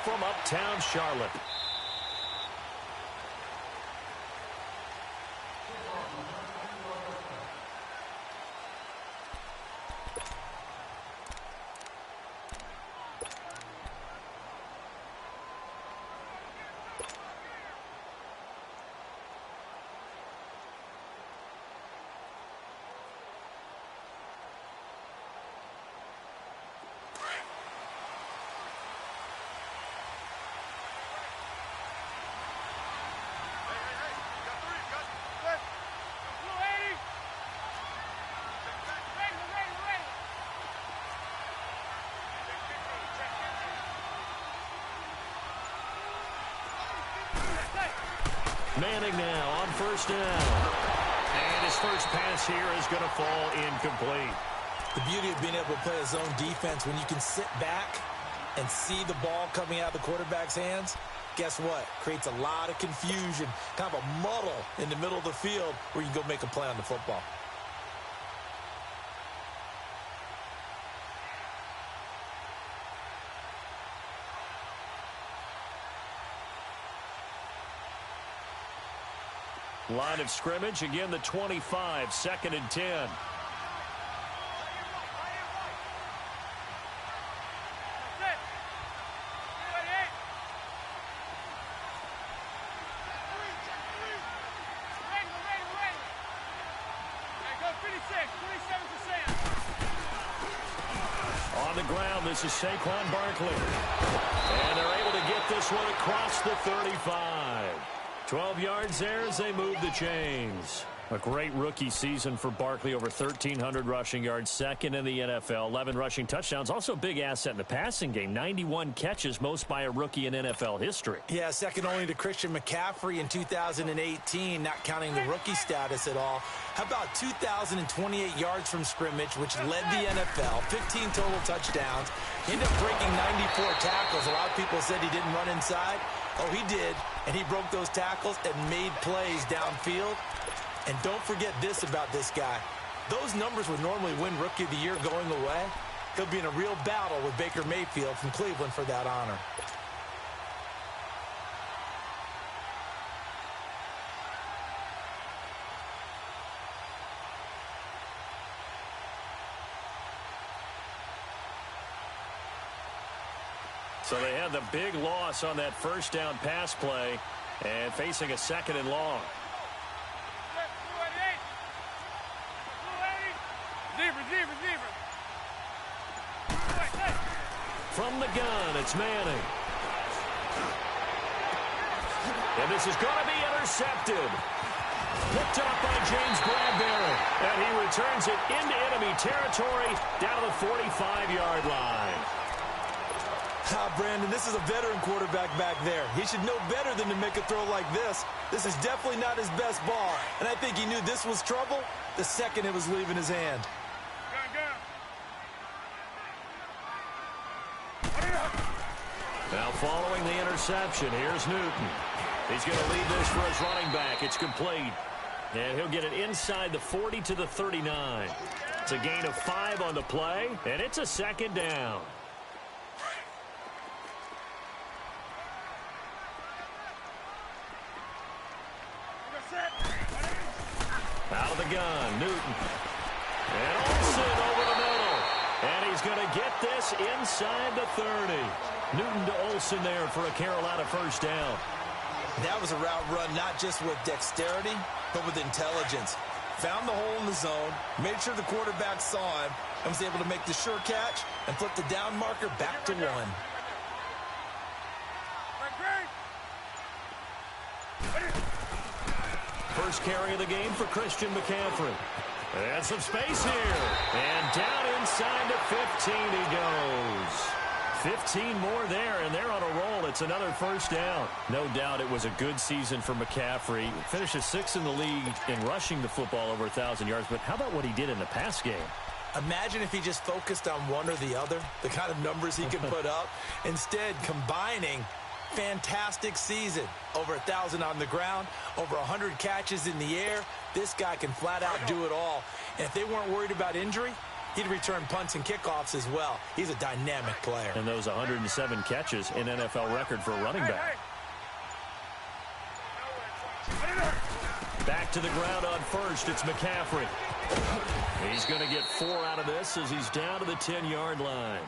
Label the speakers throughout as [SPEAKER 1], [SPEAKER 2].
[SPEAKER 1] from uptown Charlotte. Manning now on first down. And his first pass here is going to fall incomplete.
[SPEAKER 2] The beauty of being able to play a zone defense, when you can sit back and see the ball coming out of the quarterback's hands, guess what? Creates a lot of confusion, kind of a muddle in the middle of the field where you can go make a play on the football.
[SPEAKER 1] Line of scrimmage, again the 25, 2nd and 10. On the ground, this is Saquon Barkley. And they're able to get this one across the 35. 12 yards there as they move the chains. A great rookie season for Barkley, over 1,300 rushing yards, 2nd in the NFL, 11 rushing touchdowns. Also a big asset in the passing game, 91 catches, most by a rookie in NFL history.
[SPEAKER 2] Yeah, second only to Christian McCaffrey in 2018, not counting the rookie status at all. How about 2,028 yards from scrimmage, which led the NFL, 15 total touchdowns, ended up breaking 94 tackles. A lot of people said he didn't run inside. Oh, he did, and he broke those tackles and made plays downfield. And don't forget this about this guy. Those numbers would normally win Rookie of the Year going away. He'll be in a real battle with Baker Mayfield from Cleveland for that honor.
[SPEAKER 1] So they had the big loss on that first down pass play and facing a 2nd and long. From the gun, it's Manning. And this is going to be intercepted. Picked up by James Bradbury. And he returns it into enemy territory down to the 45-yard line.
[SPEAKER 2] Brandon, this is a veteran quarterback back there. He should know better than to make a throw like this. This is definitely not his best ball. And I think he knew this was trouble the second it was leaving his hand.
[SPEAKER 1] Now following the interception, here's Newton. He's going to lead this for his running back. It's complete. And he'll get it inside the 40 to the 39. It's a gain of 5 on the play, and it's a 2nd down. Out of the gun, Newton. And Olsen over the middle. And he's going to get this inside the 30. Newton to Olsen there for a Carolina first down.
[SPEAKER 2] That was a route run not just with dexterity, but with intelligence. Found the hole in the zone, made sure the quarterback saw him, and was able to make the sure catch and flip the down marker back to 1.
[SPEAKER 1] First carry of the game for Christian McCaffrey. And some space here. And down inside to 15 he goes. 15 more there, and they're on a roll. It's another first down. No doubt it was a good season for McCaffrey. Finishes 6th in the league in rushing the football over 1,000 yards. But how about what he did in the pass game?
[SPEAKER 2] Imagine if he just focused on one or the other, the kind of numbers he could put up. Instead, combining fantastic season. Over 1,000 on the ground, over 100 catches in the air. This guy can flat out do it all. And if they weren't worried about injury, He'd return punts and kickoffs as well. He's a dynamic player.
[SPEAKER 1] And those 107 catches, an NFL record for a running back. Back to the ground on first. It's McCaffrey. He's going to get 4 out of this as he's down to the 10-yard line.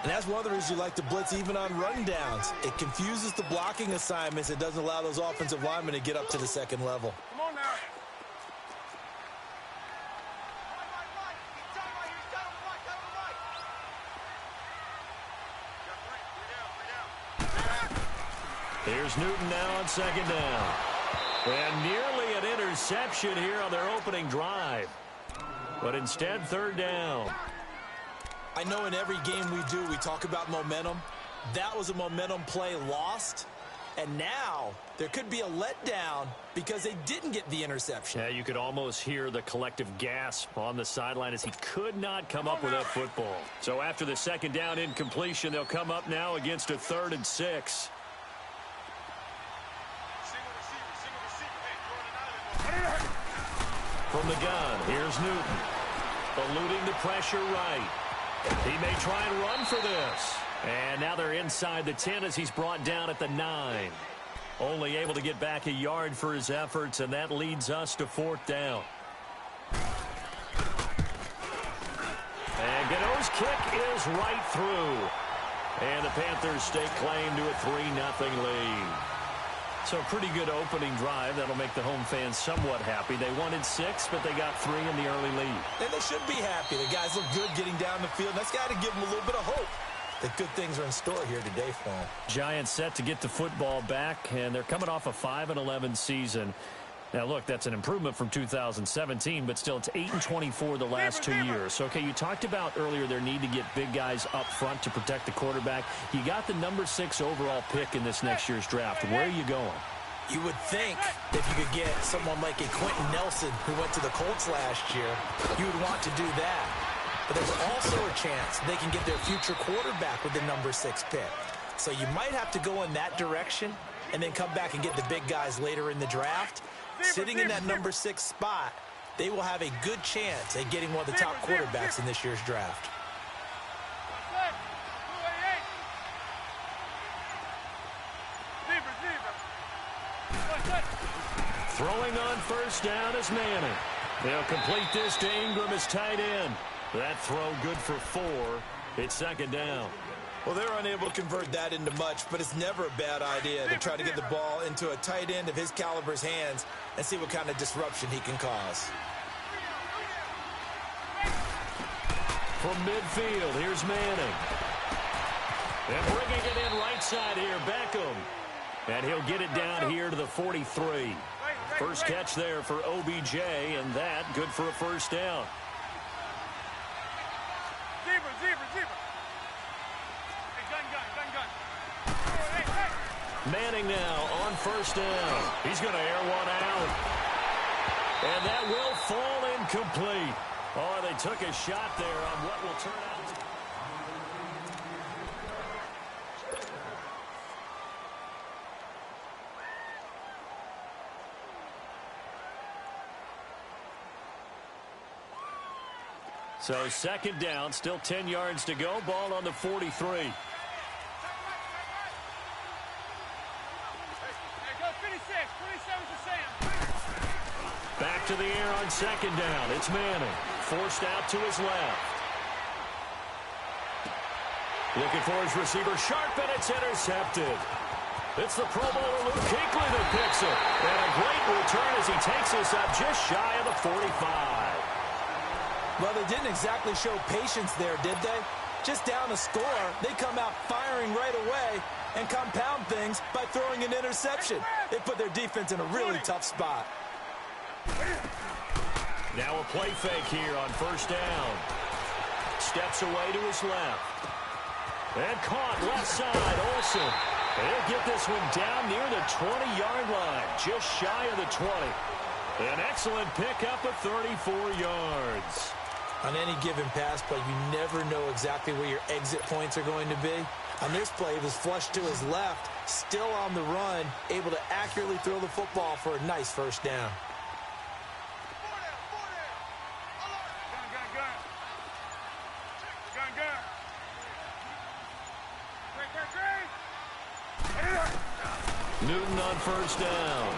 [SPEAKER 2] And that's one of the reasons you like to blitz even on rundowns. It confuses the blocking assignments. It doesn't allow those offensive linemen to get up to the second level.
[SPEAKER 3] Come on now.
[SPEAKER 1] Here's Newton now on second down. And nearly an interception here on their opening drive. But instead, third down.
[SPEAKER 2] I know in every game we do, we talk about momentum. That was a momentum play lost. And now there could be a letdown because they didn't get the interception.
[SPEAKER 1] Yeah, you could almost hear the collective gasp on the sideline as he could not come up with that football. So after the second down incompletion, they'll come up now against a 3rd and 6. From the gun, here's Newton. Eluding the pressure right. He may try and run for this. And now they're inside the 10 as he's brought down at the 9. Only able to get back a yard for his efforts, and that leads us to 4th down. And Gano's kick is right through. And the Panthers stake claim to a 3-0 lead. So a pretty good opening drive. That'll make the home fans somewhat happy. They wanted 6, but they got 3 in the early lead.
[SPEAKER 2] And they should be happy. The guys look good getting down the field. That's got to give them a little bit of hope that good things are in store here today for them.
[SPEAKER 1] Giants set to get the football back, and they're coming off a 5-11 season. Now, look, that's an improvement from 2017, but still it's 8-24 the last 2 years. So, okay, you talked about earlier their need to get big guys up front to protect the quarterback. You got the number 6 overall pick in this next year's draft. Where are you going?
[SPEAKER 2] You would think that you could get someone like a Quentin Nelson who went to the Colts last year. You would want to do that. But there's also a chance they can get their future quarterback with the number 6 pick. So you might have to go in that direction and then come back and get the big guys later in the draft. Sitting in that number 6 spot, they will have a good chance at getting one of the top quarterbacks in this year's draft.
[SPEAKER 1] Throwing on first down is Manning. They'll complete this to Ingram as tight end. That throw good for 4. It's second down.
[SPEAKER 2] Well, they're unable to convert that into much, but it's never a bad idea to try to get the ball into a tight end of his caliber's hands and see what kind of disruption he can cause.
[SPEAKER 1] From midfield, here's Manning. And bringing it in right side here, Beckham. And he'll get it down here to the 43. First catch there for OBJ, and that good for a first down. Manning now on first down. He's going to air one out. And that will fall incomplete. Oh, they took a shot there on what will turn out to... So second down, still 10 yards to go. Ball on the 43. Back to the air on second down. It's Manning. Forced out to his left. Looking for his receiver, Sharp, and it's intercepted. It's the Pro Bowler Luke Kuechly that picks it. And a great return as he takes this up just shy of the 45.
[SPEAKER 2] Well, they didn't exactly show patience there, did they? Just down a score, they come out firing right away and compound things by throwing an interception. They put their defense in a really tough spot.
[SPEAKER 1] Now a play fake here on first down. Steps away to his left. And caught left side, Olsen. He'll get this one down near the 20-yard line, just shy of the 20. An excellent pickup of 34 yards.
[SPEAKER 2] On any given pass play, you never know exactly where your exit points are going to be. On this play, it was flushed to his left, still on the run, able to accurately throw the football for a nice first down.
[SPEAKER 1] Newton on first down.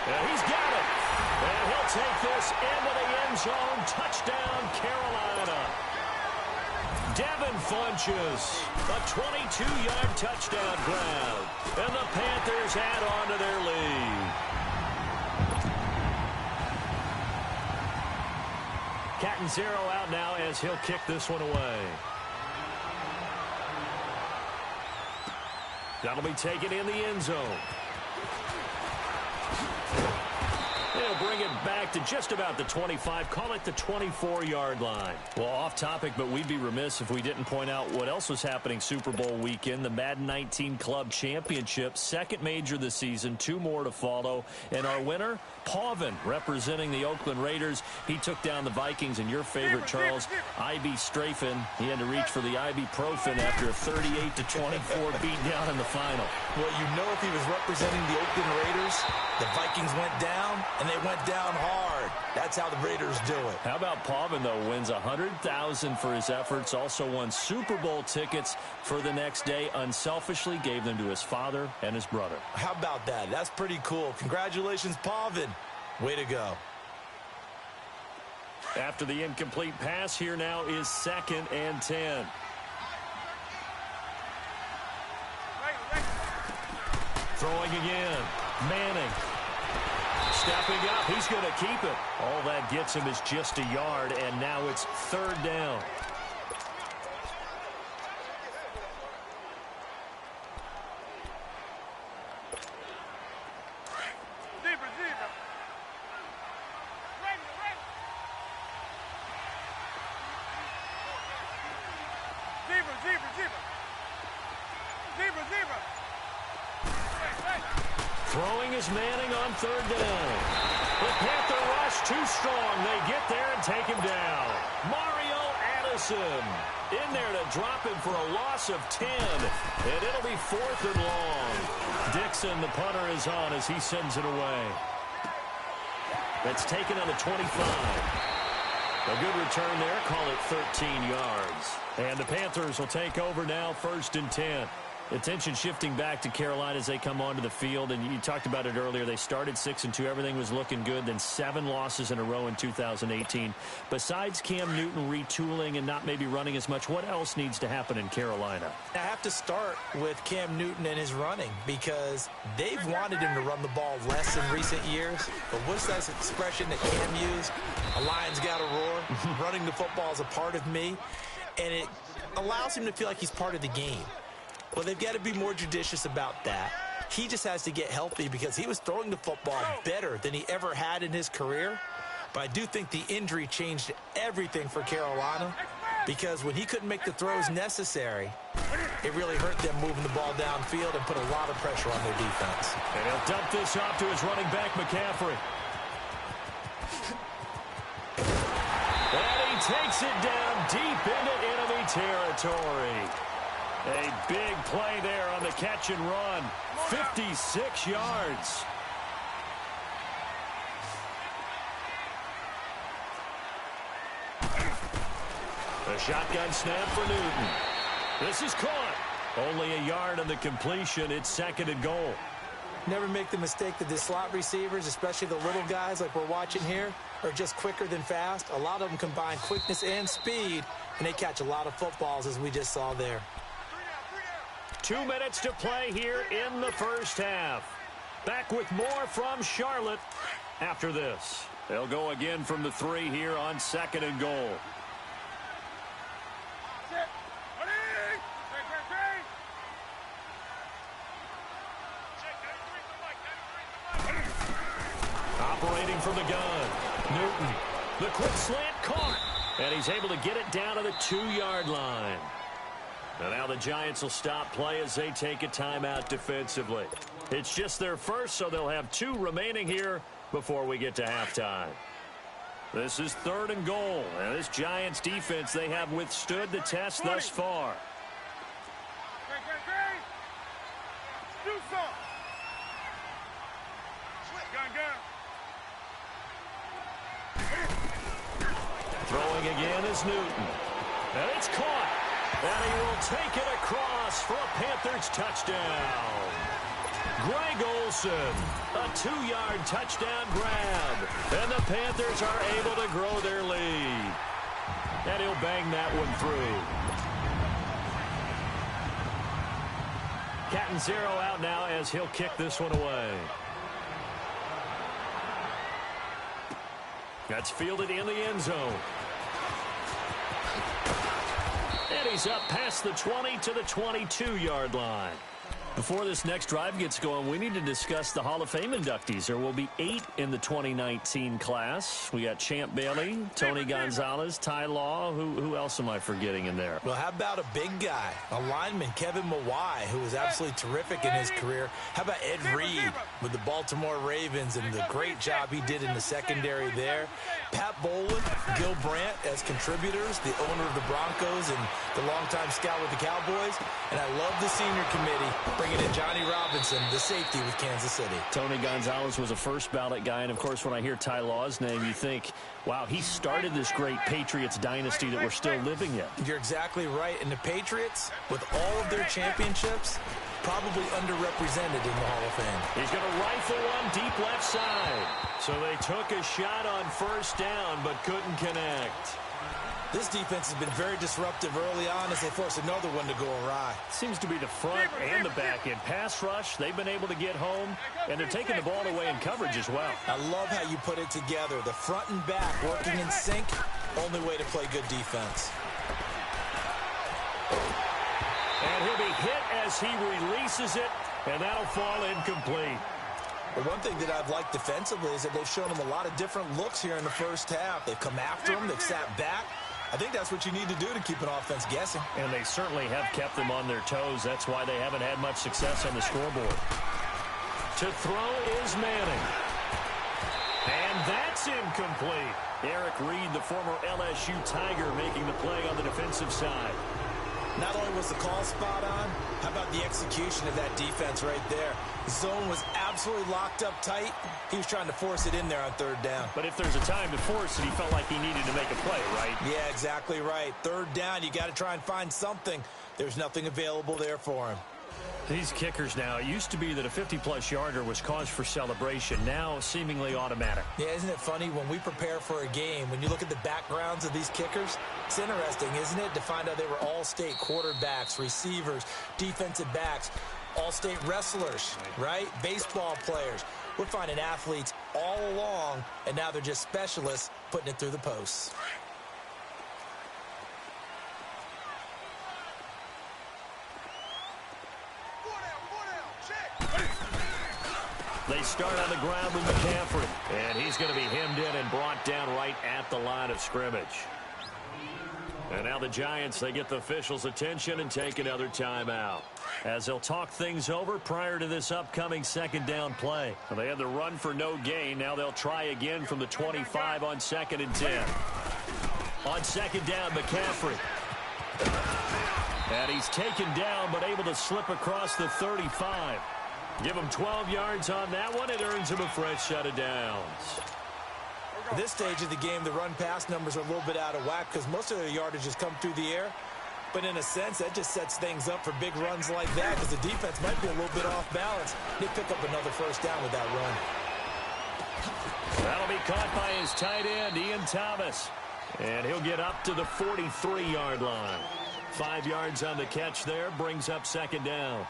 [SPEAKER 1] And he's got it. And he'll take this into the end zone. Touchdown, Carolina. Devin Funches, a 22-yard touchdown grab. And the Panthers add on to their lead. Catanzaro out now as he'll kick this one away. That'll be taken in the end zone. They'll bring it back to just about the 25. Call it the 24-yard line. Well, off topic, but we'd be remiss if we didn't point out what else was happening Super Bowl weekend. The Madden 19 Club Championship, second major this season, 2 more to follow. And our winner, Pavin, representing the Oakland Raiders. He took down the Vikings, and your favorite, Charles, IB Strafen. He had to reach for the ibuprofen after a 38-24 beatdown in the final.
[SPEAKER 2] Well, you know, if he was representing the Oakland Raiders, the Vikings went down, and they went down hard. That's how the Raiders do it.
[SPEAKER 1] How about Pavin, though? Wins $100,000 for his efforts. Also won Super Bowl tickets for the next day. Unselfishly gave them to his father and his brother.
[SPEAKER 2] How about that? That's pretty cool. Congratulations, Pavin. Way to go.
[SPEAKER 1] After the incomplete pass, here now is 2nd and 10. Throwing again. Manning. Stepping up. He's going to keep it. All that gets him is just a yard, and now it's 3rd down. Throwing is Manning on 3rd down. The Panther rush too strong. They get there and take him down. Mario Addison in there to drop him for a loss of 10. And it'll be 4th and long. Dixon, the punter, is on as he sends it away. That's taken on the 25. A good return there. Call it 13 yards. And the Panthers will take over now, 1st and 10. Attention shifting back to Carolina as they come onto the field. And you talked about it earlier. They started 6-2. Everything was looking good. Then 7 losses in a row in 2018. Besides Cam Newton retooling and not maybe running as much, what else needs to happen in Carolina?
[SPEAKER 2] I have to start with Cam Newton and his running because they've wanted him to run the ball less in recent years. But what's that expression that Cam used? A lion's got to roar. Running the football is a part of me. And it allows him to feel like he's part of the game. Well, they've got to be more judicious about that. He just has to get healthy because he was throwing the football better than he ever had in his career. But I do think the injury changed everything for Carolina because when he couldn't make the throws necessary, it really hurt them moving the ball downfield and put a lot of pressure on their defense.
[SPEAKER 1] And he'll dump this off to his running back, McCaffrey. And he takes it down deep into enemy territory. A big play there on the catch and run. 56 yards. A shotgun snap for Newton. This is caught. Only a yard on the completion. It's 2nd and goal.
[SPEAKER 2] Never make the mistake that the slot receivers, especially the little guys like we're watching here, are just quicker than fast. A lot of them combine quickness and speed, and they catch a lot of footballs as we just saw there.
[SPEAKER 1] 2 minutes to play here in the first half. Back with more from Charlotte after this. They'll go again from the 3 here on 2nd and goal. Operating from the gun. Newton. The quick slant caught. And he's able to get it down to the 2-yard line. And now the Giants will stop play as they take a timeout defensively. It's just their first, so they'll have 2 remaining here before we get to halftime. This is 3rd and goal. And this Giants defense, they have withstood the test thus far. Throwing again is Newton. And it's caught. And he will take it across for a Panthers touchdown. Greg Olsen, a 2-yard touchdown grab. And the Panthers are able to grow their lead. And he'll bang that one through. Catanzaro out now as he'll kick this one away. That's fielded in the end zone. And he's up past the 20 to the 22-yard line. Before this next drive gets going, we need to discuss the Hall of Fame inductees. There will be 8 in the 2019 class. We got Champ Bailey, Tony Gonzalez, Ty Law. Who else am I forgetting in there?
[SPEAKER 2] Well, how about a big guy, a lineman, Kevin Mawai, who was absolutely terrific in his career. How about Ed Reed with the Baltimore Ravens and the great job he did in the secondary there. Pat Bowlen, Gil Brandt as contributors, the owner of the Broncos and the longtime scout with the Cowboys. And I love the senior committee bringing in Johnny Robinson, the safety with Kansas City.
[SPEAKER 1] Tony Gonzalez was a first ballot guy. And, of course, when I hear Ty Law's name, you think, wow, he started this great Patriots dynasty that we're still living in.
[SPEAKER 2] You're exactly right. And the Patriots, with all of their championships, probably underrepresented in the Hall of Fame.
[SPEAKER 1] He's going to rifle one deep left side. So they took a shot on first down but couldn't connect.
[SPEAKER 2] This defense has been very disruptive early on as they force another one to go awry.
[SPEAKER 1] Seems to be the front and the back end. Pass rush, they've been able to get home, and they're taking the ball away in coverage as well.
[SPEAKER 2] I love how you put it together. The front and back working in sync, only way to play good defense.
[SPEAKER 1] And he'll be hit as he releases it, and that'll fall incomplete.
[SPEAKER 2] Well, one thing that I've liked defensively is that they've shown him a lot of different looks here in the first half. They've come after him, they've sat back. I think that's what you need to do to keep an offense guessing.
[SPEAKER 1] And they certainly have kept them on their toes. That's why they haven't had much success on the scoreboard. To throw is Manning. And that's incomplete. Eric Reed, the former LSU Tiger, making the play on the defensive side.
[SPEAKER 2] Not only was the call spot on, how about the execution of that defense right there? The zone was absolutely locked up tight. He was trying to force it in there on third down.
[SPEAKER 1] But if there's a time to force it, he felt like he needed to make a play, right?
[SPEAKER 2] Yeah, exactly right. Third down, you got to try and find something. There's nothing available there for him.
[SPEAKER 1] These kickers now, it used to be that a 50-plus yarder was cause for celebration. Now, seemingly automatic.
[SPEAKER 2] Yeah, isn't it funny? When we prepare for a game, when you look at the backgrounds of these kickers, it's interesting, isn't it, to find out they were all-state quarterbacks, receivers, defensive backs, all-state wrestlers, right? Baseball players. We're finding athletes all along, and now they're just specialists putting it through the posts.
[SPEAKER 1] They start on the ground with McCaffrey, and he's going to be hemmed in and brought down right at the line of scrimmage. And now the Giants, they get the officials' attention and take another timeout as they'll talk things over prior to this upcoming second down play. Well, they had the run for no gain. Now they'll try again from the 25 on 2nd and 10. On second down, McCaffrey. And he's taken down but able to slip across the 35. Give him 12 yards on that one. It earns him a fresh set of downs.
[SPEAKER 2] At this stage of the game, the run-pass numbers are a little bit out of whack because most of their yardage has come through the air. But in a sense, that just sets things up for big runs like that because the defense might be a little bit off balance. They pick up another first down with that run.
[SPEAKER 1] That'll be caught by his tight end, Ian Thomas. And he'll get up to the 43-yard line. 5 yards on the catch there, brings up second down.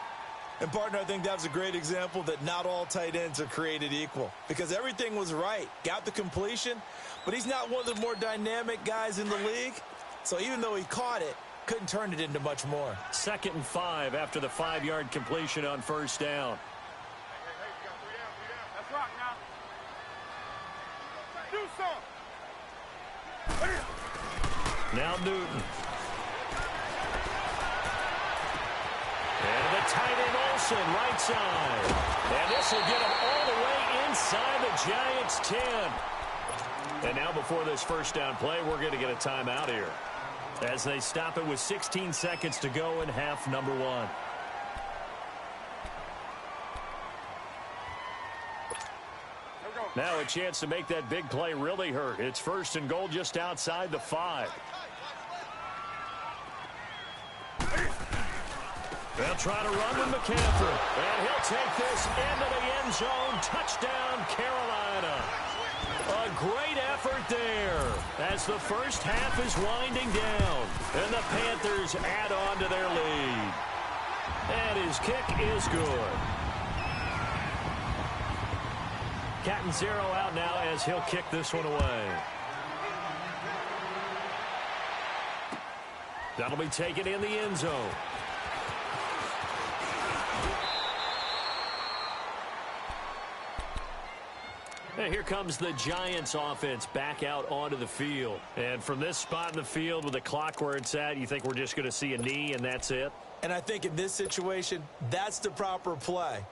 [SPEAKER 2] And, partner, I think that was a great example that not all tight ends are created equal because everything was right. Got the completion, but he's not one of the more dynamic guys in the league. So even though he caught it, couldn't turn it into much more.
[SPEAKER 1] 2nd and 5 after the 5-yard completion on first down.
[SPEAKER 3] Hey, you got 3 down. Let's rock now. Do something.
[SPEAKER 1] Now Newton. And the tight end Olsen, right side. And this will get him all the way inside the Giants' 10. And now before this first down play, we're going to get a timeout here as they stop it with 16 seconds to go in half number 1. Now a chance to make that big play really hurt. It's 1st and goal just outside the 5. They'll try to run with McCaffrey. And he'll take this into the end zone. Touchdown, Carolina. A great effort there as the first half is winding down. And the Panthers add on to their lead. And his kick is good. Cat and zero out now as he'll kick this one away. That'll be taken in the end zone. And here comes the Giants offense back out onto the field. And from this spot in the field with the clock where it's at, you think we're just going to see a knee and that's it?
[SPEAKER 2] And I think in this situation, that's the proper play.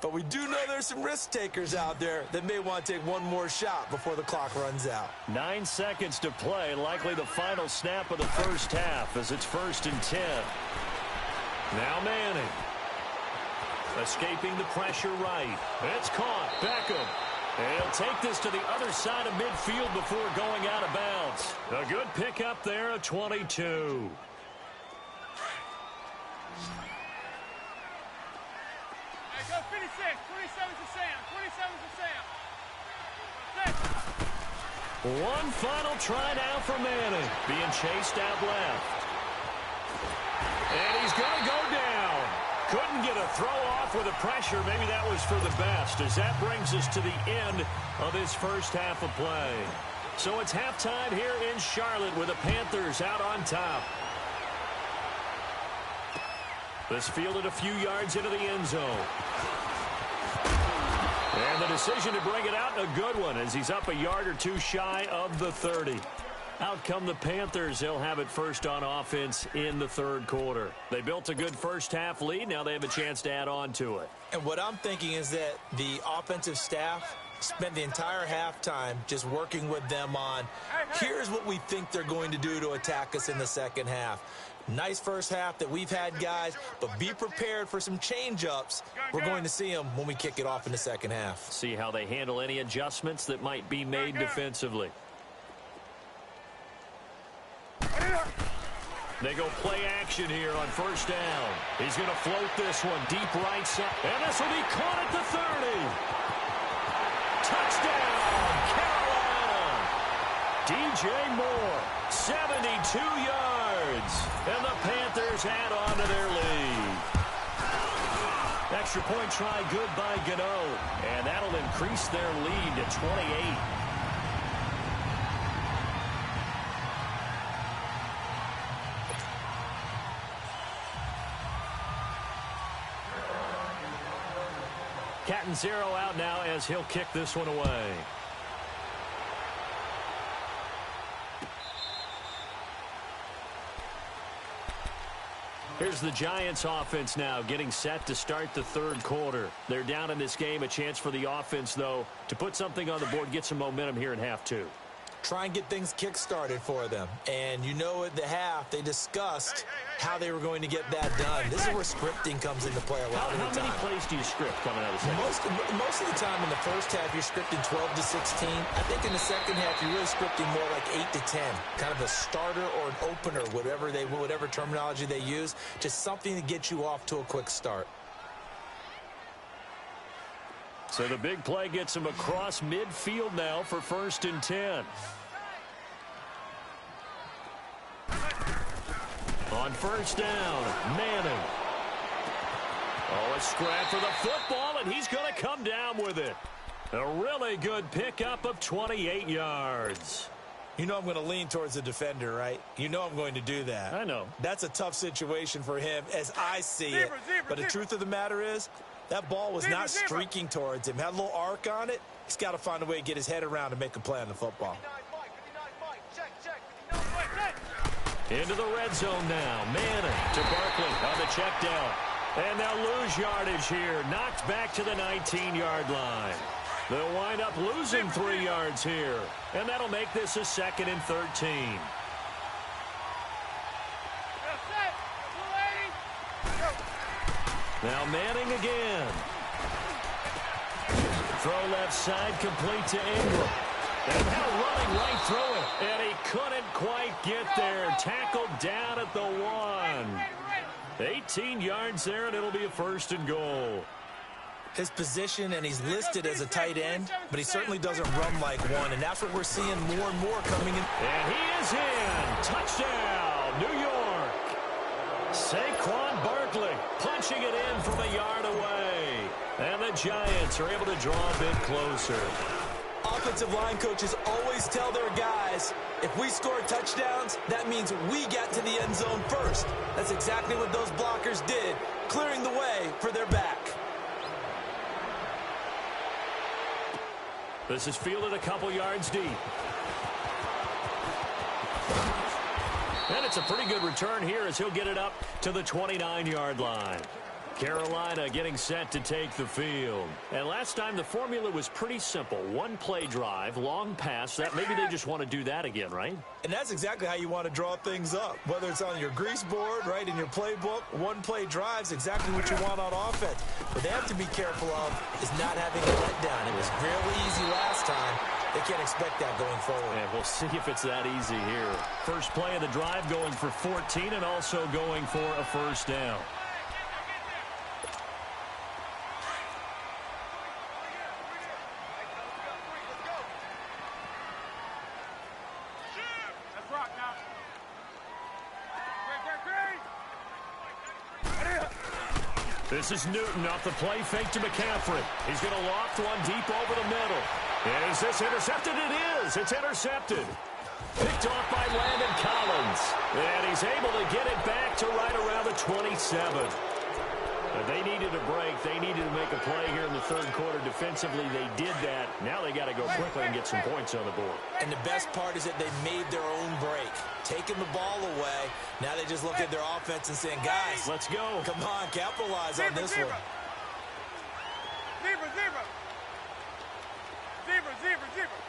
[SPEAKER 2] But we do know there's some risk takers out there that may want to take one more shot before the clock runs out.
[SPEAKER 1] 9 seconds to play, likely the final snap of the first half as it's 1st and 10. Now Manning. Escaping the pressure right. It's caught. Beckham. And he'll take this to the other side of midfield before going out of bounds. A good pickup there of 22.
[SPEAKER 3] Hey, go 56. 27 to Sam. 27 to Sam.
[SPEAKER 1] One final try now for Manning. Being chased out left. And he's going to go down. Couldn't get a throw off with the pressure. Maybe that was for the best, as that brings us to the end of this first half of play. So it's halftime here in Charlotte with the Panthers out on top. This fielded a few yards into the end zone. And the decision to bring it out, a good one, as he's up a yard or two shy of the 30. Out come the Panthers. They'll have it first on offense in the third quarter. They built a good first half lead. Now they have a chance to add on to it.
[SPEAKER 2] And what I'm thinking is that the offensive staff spent the entire halftime just working with them on, here's what we think they're going to do to attack us in the second half. Nice first half that we've had, guys, but be prepared for some change-ups. We're going to see them when we kick it off in the second half.
[SPEAKER 1] See how they handle any adjustments that might be made defensively. They go play action here on first down. He's going to float this one deep right side. And this will be caught at the 30. Touchdown, Carolina. DJ Moore, 72 yards. And the Panthers add on to their lead. Extra point try good by Gano. And that'll increase their lead to 28. Cat and zero out now as he'll kick this one away. Here's the Giants offense now getting set to start the third quarter. They're down in this game. A chance for the offense, though, to put something on the board, get some momentum here in half two.
[SPEAKER 2] Try and get things kick-started for them. And you know at the half, they discussed how they were going to get that done. This is where scripting comes into play a lot of the time.
[SPEAKER 1] How many plays do you script coming out of the second?
[SPEAKER 2] Most of the time in the first half, you're scripting 12 to 16. I think in the second half, you're really scripting more like 8 to 10. Kind of a starter or an opener, whatever terminology they use. Just something to get you off to a quick start.
[SPEAKER 1] So the big play gets him across midfield now for 1st and 10. On first down, Manning. Oh, a scrap for the football, and he's going to come down with it. A really good pickup of 28 yards.
[SPEAKER 2] You know I'm going to lean towards the defender, right? You know I'm going to do that.
[SPEAKER 1] I know.
[SPEAKER 2] That's a tough situation for him as I see it. But the truth of the matter is, that ball was not streaking towards him. Had a little arc on it. He's got to find a way to get his head around and make a play on the football.
[SPEAKER 1] Into the red zone now. Manning to Barkley on the check down. And they'll lose yardage here. Knocked back to the 19-yard line. They'll wind up losing 3 yards here. And that'll make this a 2nd and 13. Now Manning again. Throw left side complete to Ingram. And now running right through it. And he couldn't quite get there. Tackled down at the 1. 18 yards there, and it'll be a 1st and goal.
[SPEAKER 2] His position, and he's listed as a tight end, but he certainly doesn't run like one, and that's what we're seeing more and more coming in.
[SPEAKER 1] And he is in. Touchdown, New York. Saquon Barkley punching it in from a yard away. And the Giants are able to draw a bit closer.
[SPEAKER 2] Offensive line coaches always tell their guys, if we score touchdowns, that means we get to the end zone first. That's exactly what those blockers did, clearing the way for their back.
[SPEAKER 1] This is fielded a couple yards deep. And it's a pretty good return here as he'll get it up to the 29-yard line. Carolina getting set to take the field. And last time the formula was pretty simple. One play drive, long pass. That maybe they just want to do that again, right?
[SPEAKER 2] And that's exactly how you want to draw things up. Whether it's on your grease board, right, in your playbook, one play drive's exactly what you want on offense. What they have to be careful of is not having a letdown. It was really easy last time. They can't expect that going forward.
[SPEAKER 1] And we'll see if it's that easy here. First play of the drive going for 14 and also going for a 1st down. This is Newton off the play fake to McCaffrey. He's going to loft one deep over the middle. Is this intercepted? It is. It's intercepted. Picked off by Landon Collins. And he's able to get it back to right around the 27. They needed a break. They needed to make a play here in the 3rd quarter. Defensively, they did that. Now they got to go quickly and get some points on the board.
[SPEAKER 2] And the best part is that they made their own break. Taking the ball away. Now they just look at their offense and saying, guys,
[SPEAKER 1] let's go.
[SPEAKER 2] Come on, capitalize on this one.
[SPEAKER 3] Zebra, zebra. Zebra, zebra, zebra.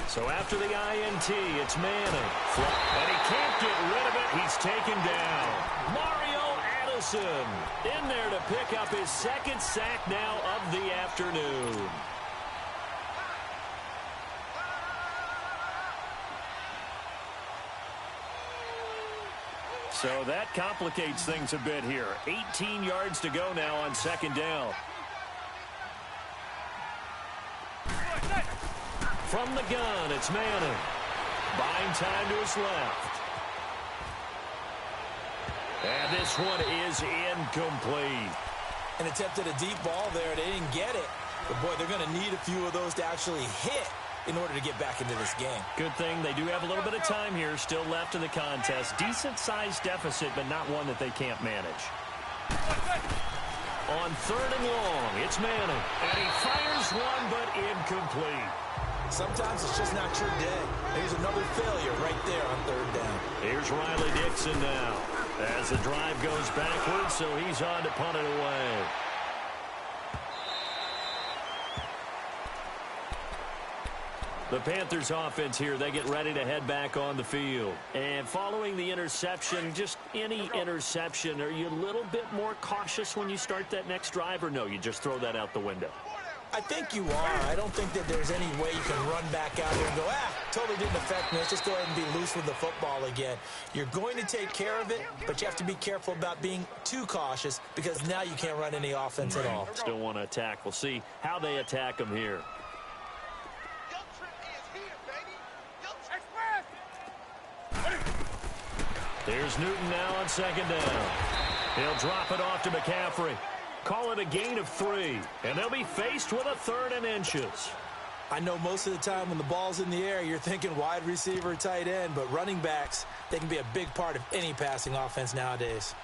[SPEAKER 1] So after the INT, it's Manning. And he can't get rid of it. He's taken down. Mario Addison in there to pick up his 2nd sack now of the afternoon. So that complicates things a bit here. 18 yards to go now on 2nd down. From the gun, it's Manning. Buying time to his left. And this one is incomplete.
[SPEAKER 2] And attempted a deep ball there. They didn't get it. But, boy, they're going to need a few of those to actually hit in order to get back into this game.
[SPEAKER 1] Good thing they do have a little bit of time here still left in the contest. Decent-sized deficit, but not one that they can't manage. On 3rd and long, it's Manning. And he fires one, but incomplete.
[SPEAKER 2] Sometimes it's just not your day. There's another failure right there on 3rd down.
[SPEAKER 1] Here's Riley Dixon now. As the drive goes backwards, so he's on to punt it away. The Panthers offense here, they get ready to head back on the field. And following the interception, just any interception, are you a little bit more cautious when you start that next drive, or no, you just throw that out the window?
[SPEAKER 2] I think you are. I don't think that there's any way you can run back out there and go, totally didn't affect me. Let's just go ahead and be loose with the football again. You're going to take care of it, but you have to be careful about being too cautious because now you can't run any offense at all.
[SPEAKER 1] Still want to attack. We'll see how they attack them here. There's Newton now on 2nd down. He'll drop it off to McCaffrey. Call it a gain of 3, and they'll be faced with a 3rd and inches.
[SPEAKER 2] I know most of the time when the ball's in the air, you're thinking wide receiver, tight end, but running backs, they can be a big part of any passing offense nowadays.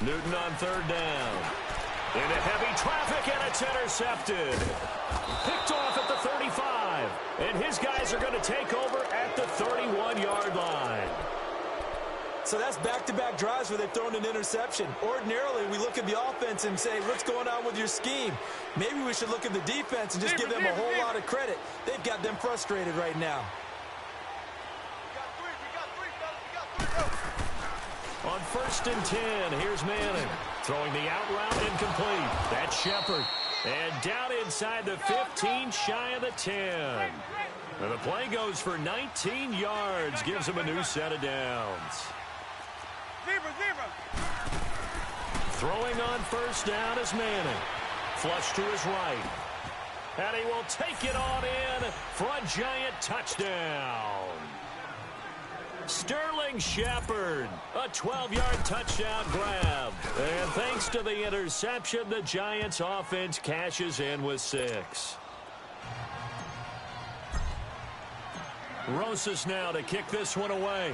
[SPEAKER 1] Newton on 3rd down. Into heavy traffic, and it's intercepted. Picked off at the 35. And his guys are going to take over at the 31-yard line.
[SPEAKER 2] So that's back-to-back drives where they've thrown an interception. Ordinarily, we look at the offense and say, what's going on with your scheme? Maybe we should look at the defense and just give them a whole lot of credit. They've got them frustrated right now.
[SPEAKER 1] On first and 10. Here's Manning. Throwing the out route incomplete. That's Shepard. And down inside the 15, shy of the 10. And the play goes for 19 yards. Gives him a new set of downs. Throwing on first down is Manning. Flush to his right. And he will take it on in for a giant touchdown. Sterling Shepard, a 12-yard touchdown grab. And thanks to the interception, the Giants offense cashes in with 6. Rosas now to kick this one away.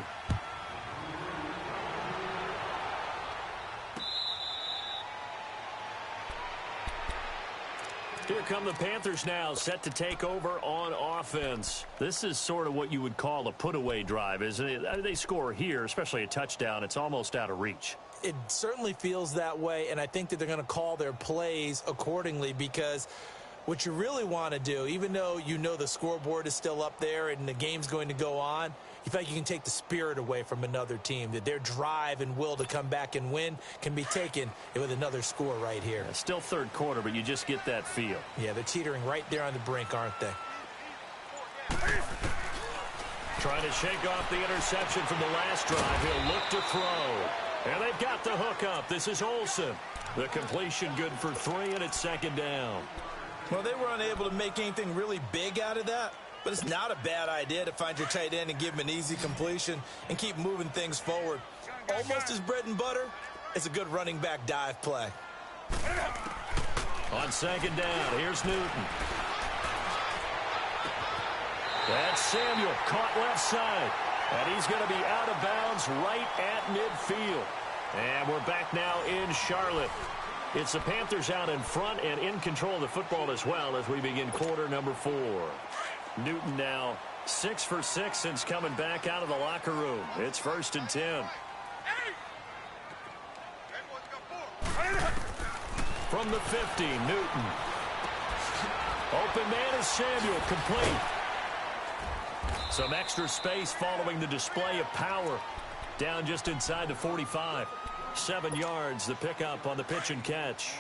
[SPEAKER 1] Here come the Panthers now, set to take over on offense. This is sort of what you would call a put-away drive, isn't it? They score here, especially a touchdown. It's almost out of reach.
[SPEAKER 2] It certainly feels that way, and I think that they're going to call their plays accordingly, because what you really want to do, even though you know the scoreboard is still up there and the game's going to go on, you feel like you can take the spirit away from another team, that their drive and will to come back and win can be taken with another score right here.
[SPEAKER 1] Yeah, still third quarter, but you just get that feel.
[SPEAKER 2] Yeah, they're teetering right there on the brink, aren't they?
[SPEAKER 1] Trying to shake off the interception from the last drive. He'll look to throw. And they've got the hook up. This is Olsen. The completion good for 3, and it's second down.
[SPEAKER 2] Well, they were unable to make anything really big out of that, but it's not a bad idea to find your tight end and give him an easy completion and keep moving things forward. Almost as bread and butter as a good running back dive play.
[SPEAKER 1] On second down, here's Newton. That's Samuel, caught left side. And he's going to be out of bounds right at midfield. And we're back now in Charlotte. It's the Panthers out in front and in control of the football as well as we begin quarter number 4. Newton now 6 for 6 since coming back out of the locker room. It's first and 10. From the 50, Newton. Open man is Samuel, complete. Some extra space following the display of power. Down just inside the 45. 7 yards, the pickup on the pitch and catch.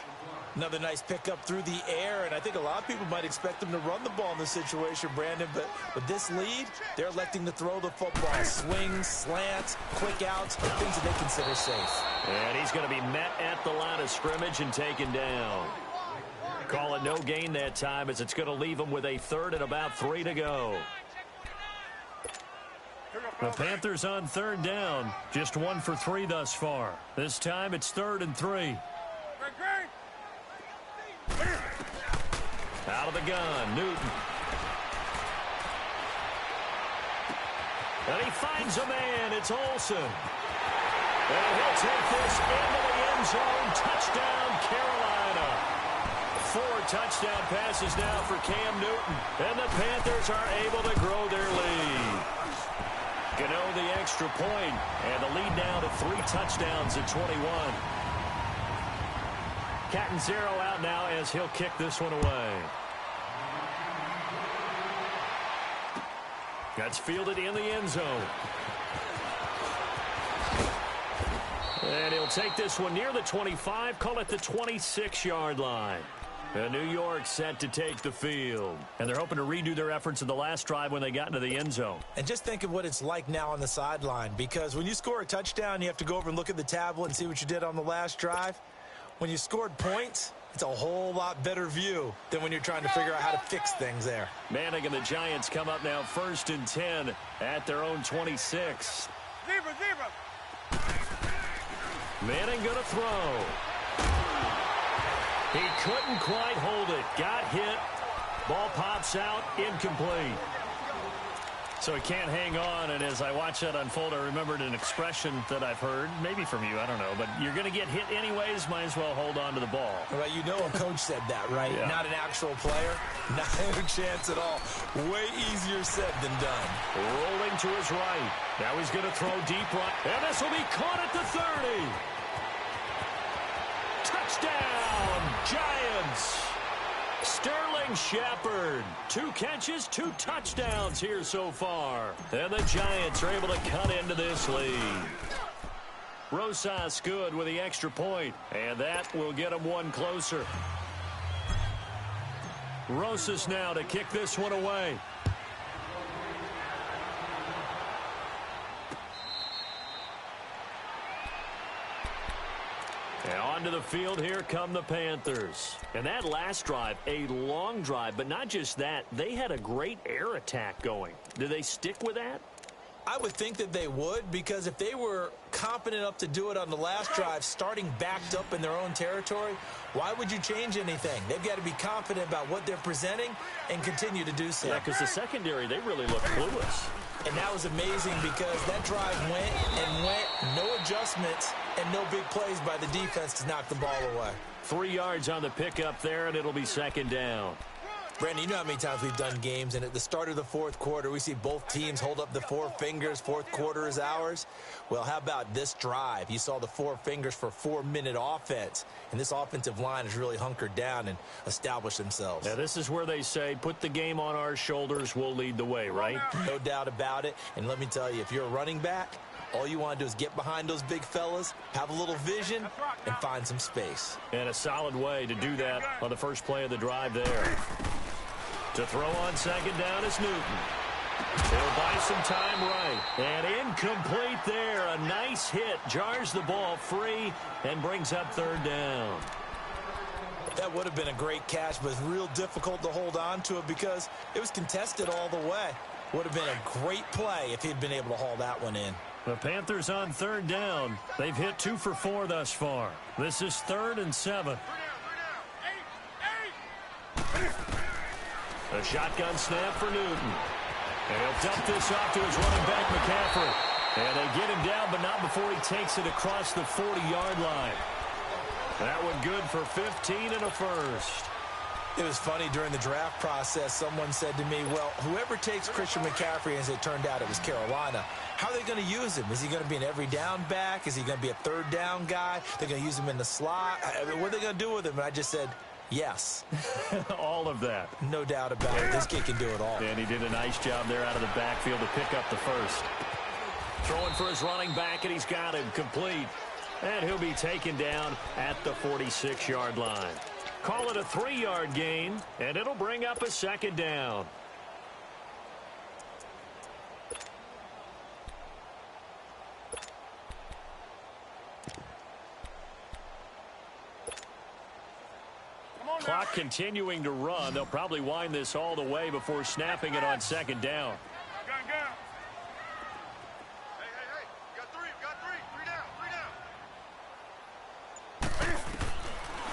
[SPEAKER 2] Another nice pickup through the air, and I think a lot of people might expect them to run the ball in this situation, Brandon, but with this lead, they're electing to throw the football. Swings, slants, quick outs, things that they consider safe.
[SPEAKER 1] And he's going to be met at the line of scrimmage and taken down. Call it no gain that time, as it's going to leave him with a third and about 3 to go. The Panthers on third down, just 1 for 3 thus far. This time it's 3rd and 3. Out of the gun, Newton. And he finds a man, it's Olsen. And he'll take this into the end zone. Touchdown, Carolina. 4 touchdown passes now for Cam Newton. And the Panthers are able to grow their lead. Gano the extra point, and the lead now to 3 touchdowns at 21. Catanzaro out now as he'll kick this one away. That's fielded in the end zone. And he'll take this one near the 25, call it the 26-yard line. And New York set to take the field. And they're hoping to redo their efforts in the last drive when they got into the end zone.
[SPEAKER 2] And just think of what it's like now on the sideline, because when you score a touchdown, you have to go over and look at the tablet and see what you did on the last drive. When you scored points, it's a whole lot better view than when you're trying to figure out how to fix things there.
[SPEAKER 1] Manning and the Giants come up now 1st and 10 at their own 26.
[SPEAKER 3] Zebra.
[SPEAKER 1] Manning going to throw. He couldn't quite hold it. Got hit. Ball pops out. Incomplete. So he can't hang on, and as I watch that unfold, I remembered an expression that I've heard, maybe from you, I don't know, but you're going to get hit anyways, might as well hold on to the ball.
[SPEAKER 2] Well, you know a coach said that, right?
[SPEAKER 1] Yeah.
[SPEAKER 2] Not an actual player. Not a chance at all. Way easier said than done.
[SPEAKER 1] Rolling to his right. Now he's going to throw deep right, and this will be caught at the 30. Touchdown, Giants. Sterling Shepard, 2 catches, 2 touchdowns here so far. And the Giants are able to cut into this lead. Rosas good with the extra point, and that will get him one closer. Rosas now to kick this one away. And onto the field, here come the Panthers. And that last drive, a long drive, but not just that, they had a great air attack going. Do they stick with that?
[SPEAKER 2] I would think that they would, because if they were confident enough to do it on the last drive, starting backed up in their own territory, why would you change anything? They've got to be confident about what they're presenting and continue to do so.
[SPEAKER 1] Yeah, because the secondary, they really look clueless.
[SPEAKER 2] And that was amazing because that drive went and went, no adjustments and no big plays by the defense to knock the ball away.
[SPEAKER 1] 3 yards on the pickup there, and it'll be second down.
[SPEAKER 2] Brandon, you know how many times we've done games, and at the start of the fourth quarter, we see both teams hold up the four fingers, fourth quarter is ours. Well, how about this drive? You saw the four fingers for 4-minute offense, and this offensive line has really hunkered down and established themselves.
[SPEAKER 1] Yeah, this is where they say, put the game on our shoulders, we'll lead the way, right?
[SPEAKER 2] No doubt about it, and let me tell you, if you're a running back, all you want to do is get behind those big fellas, have a little vision, and find some space.
[SPEAKER 1] And a solid way to do that on the first play of the drive there. To throw on second down is Newton. He'll buy some time right. And incomplete there. A nice hit. Jars the ball free and brings up third down.
[SPEAKER 2] That would have been a great catch, but it's real difficult to hold on to it because it was contested all the way. Would have been a great play if he'd been able to haul that one in.
[SPEAKER 1] The Panthers on third down. They've hit 2 for 4 thus far. This is 3rd and 7. A shotgun snap for Newton. And he'll dump this off to his running back, McCaffrey. And they get him down, but not before he takes it across the 40-yard line. That one good for 15 and a first.
[SPEAKER 2] It was funny during the draft process. Someone said to me, well, whoever takes Christian McCaffrey, as it turned out it was Carolina, how are they going to use him? Is he going to be an every down back? Is he going to be a third down guy? They're going to use him in the slot? I mean, what are they going to do with him? And I just said, yes.
[SPEAKER 1] All of that.
[SPEAKER 2] No doubt about it. This kid can do it all.
[SPEAKER 1] And he did a nice job there out of the backfield to pick up the first. Throwing for his running back, and he's got him complete. And he'll be taken down at the 46-yard line. Call it a 3-yard gain, and it'll bring up a second down. Clock continuing to run. They'll probably wind this all the way before snapping it on second down.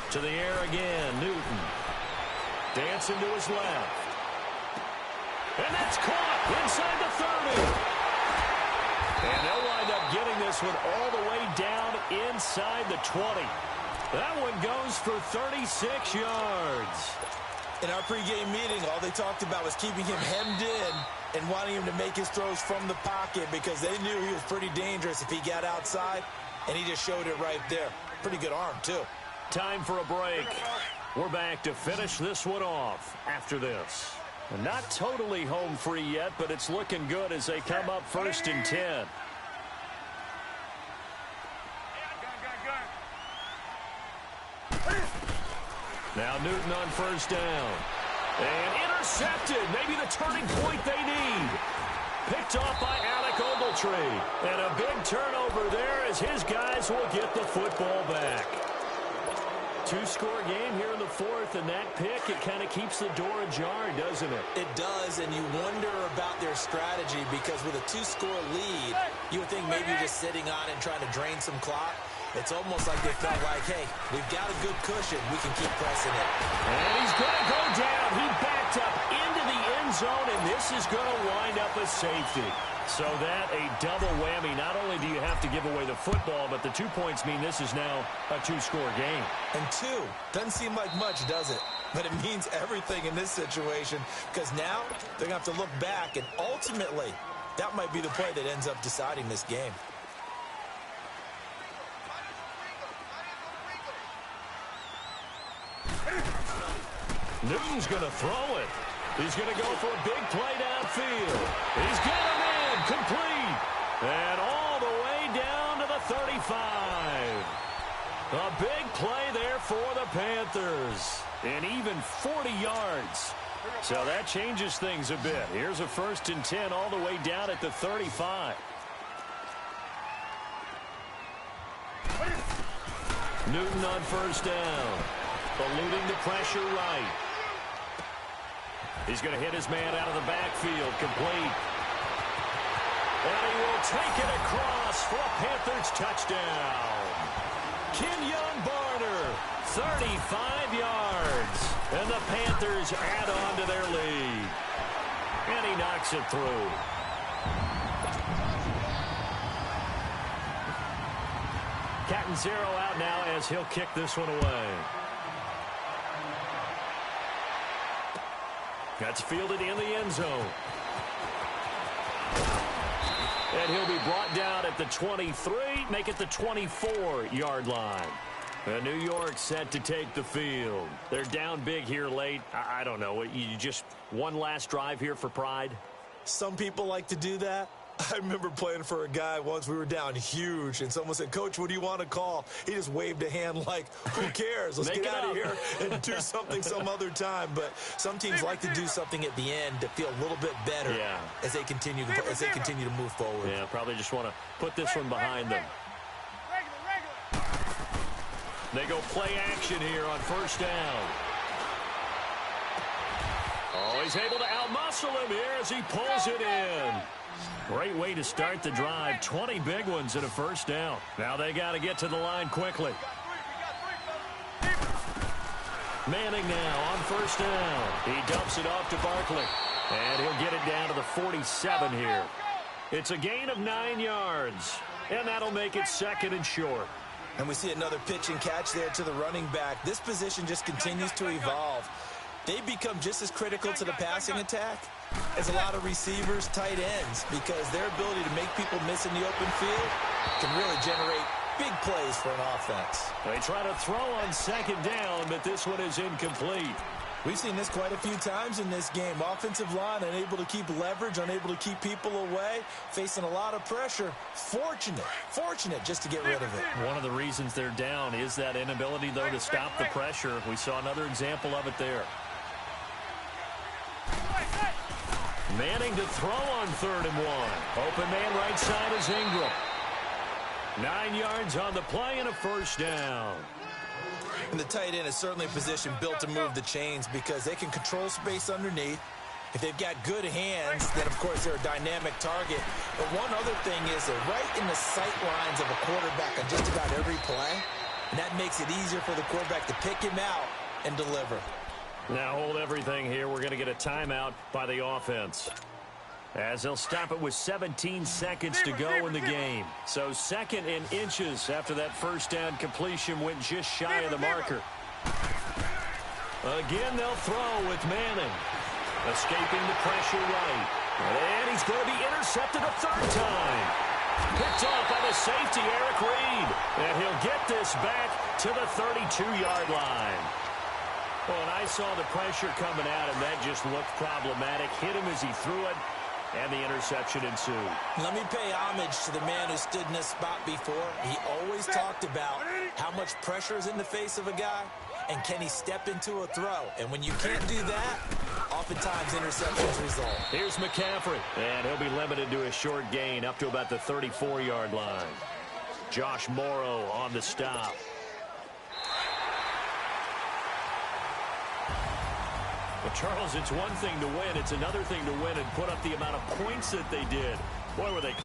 [SPEAKER 1] To the air again, Newton. Dancing to his left. And that's caught inside the 30. And they'll wind up getting this one all the way down inside the 20. That one goes for 36 yards.
[SPEAKER 2] In our pregame meeting, all they talked about was keeping him hemmed in and wanting him to make his throws from the pocket because they knew he was pretty dangerous if he got outside, and he just showed it right there. Pretty good arm, too.
[SPEAKER 1] Time for a break. We're back to finish this one off after this. Not totally home free yet, but it's looking good as they come up 1st and 10. Now Newton on 1st down. And intercepted. Maybe the turning point they need. Picked off by Alec Ogletree. And a big turnover there as his guys will get the football back. 2-score game here in the 4th, and that pick, it kind of keeps the door ajar, doesn't it?
[SPEAKER 2] It does, and you wonder about their strategy because with a 2-score lead, you would think maybe you're just sitting on it and trying to drain some clock. It's almost like they felt like, hey, we've got a good cushion. We can keep pressing it.
[SPEAKER 1] And he's going to go down. He backed up into the end zone, and this is going to wind up a safety. So that a double whammy. Not only do you have to give away the football, but the 2 points mean this is now a 2-score game.
[SPEAKER 2] And 2 doesn't seem like much, does it? But it means everything in this situation because now they're going to have to look back, and ultimately that might be the play that ends up deciding this game.
[SPEAKER 1] Newton's going to throw it. He's going to go for a big play downfield. He's got him in, complete. And all the way down to the 35. A big play there for the Panthers. And even 40 yards. So that changes things a bit. Here's a 1st and 10 all the way down at the 35. Newton on 1st down. Eluding the pressure right. He's going to hit his man out of the backfield. Complete. And he will take it across for a Panthers touchdown. Kenyon Barner, 35 yards. And the Panthers add on to their lead. And he knocks it through. Catanzaro out now as he'll kick this one away. That's fielded in the end zone. And he'll be brought down at the 23, make it the 24-yard line. And New York set to take the field. They're down big here late. I don't know. You just one last drive here for pride?
[SPEAKER 2] Some people like to do that. I remember playing for a guy once. We were down huge, and someone said, "Coach, what do you want to call?" He just waved a hand like, who cares? Let's get out of here and do something some other time. But some teams like to do something at the end to feel a little bit better as they continue to move forward.
[SPEAKER 1] Yeah, probably just want to put this one behind them. They go play action here on 1st down. Oh, he's able to outmuscle him here as he pulls it in. Great way to start the drive. 20 big ones and a 1st down. Now they got to get to the line quickly. Manning now on 1st down. He dumps it off to Barkley. And he'll get it down to the 47 here. It's a gain of 9 yards. And that'll make it 2nd and short.
[SPEAKER 2] And we see another pitch and catch there to the running back. This position just continues to evolve. They become just as critical to the passing attack as a lot of receivers, tight ends, because their ability to make people miss in the open field can really generate big plays for an offense.
[SPEAKER 1] They try to throw on 2nd down, but this one is incomplete.
[SPEAKER 2] We've seen this quite a few times in this game. Offensive line unable to keep leverage, unable to keep people away, facing a lot of pressure. Fortunate just to get rid of it.
[SPEAKER 1] One of the reasons they're down is that inability, though, to stop the pressure. We saw another example of it there. Manning to throw on 3rd and 1. Open man right side is Ingram. 9 yards on the play and a 1st down.
[SPEAKER 2] And the tight end is certainly a position built to move the chains because they can control space underneath. If they've got good hands, then, of course, they're a dynamic target. But one other thing is they're right in the sight lines of a quarterback on just about every play. And that makes it easier for the quarterback to pick him out and deliver.
[SPEAKER 1] Now hold everything here. We're going to get a timeout by the offense, as they'll stop it with 17 seconds to go in the game. So 2nd and inches after that 1st down completion went just shy of the marker. Again, they'll throw with Manning. Escaping the pressure right. And he's going to be intercepted a 3rd time. Picked off by the safety, Eric Reed. And he'll get this back to the 32-yard line. Well, and I saw the pressure coming out, and that just looked problematic. Hit him as he threw it, and the interception ensued.
[SPEAKER 2] Let me pay homage to the man who stood in this spot before. He always talked about how much pressure is in the face of a guy, and can he step into a throw. And when you can't do that, oftentimes interceptions result.
[SPEAKER 1] Here's McCaffrey, and he'll be limited to a short gain up to about the 34-yard line. Josh Morrow on the stop. Well, Charles, it's one thing to win. It's another thing to win and put up the amount of points that they did. Boy, were they